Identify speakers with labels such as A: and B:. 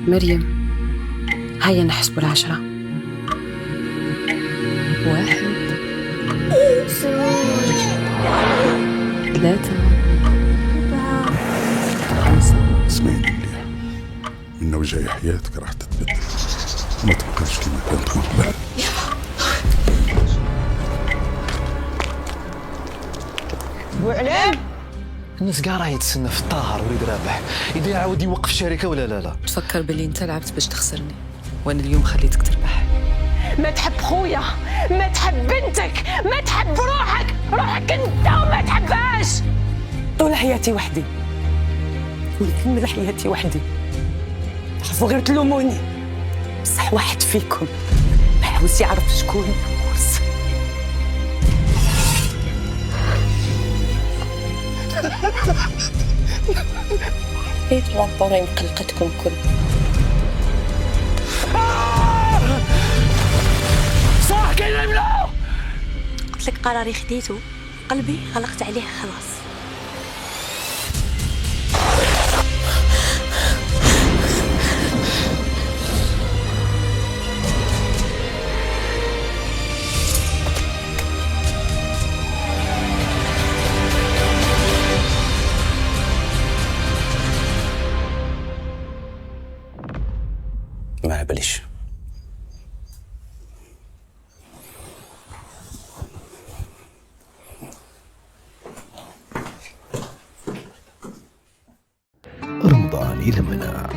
A: مريم، هيا نحسب 10. 1 3 5.
B: اسمعيني مليح، من وجهي حياتك راح تتبدل وما تبقاش كما كانت من قبل.
C: بوعلام،
D: الناس كاع راه يتسنى في الطاهر وليد رابح اذا يعاود يوقف الشركه ولا لا.
A: تفكر باللي انت لعبت باش تخسرني، وانا اليوم خليتك تربح.
C: ما تحب خويا، ما تحب بنتك، ما تحب روحك انت وما تحبهاش. طول حياتي وحدي ونكمل حياتي وحدي. تعرفوا غير تلوموني، بصح واحد فيكم ما عاوز يعرف شكون نوس. بيت رابورين قلقتكم كل
D: صح كاين الملا.
E: قلت لك قراري خديته، قلبي غلقت عليه خلاص.
F: ما باليش.
G: رمضان المنى.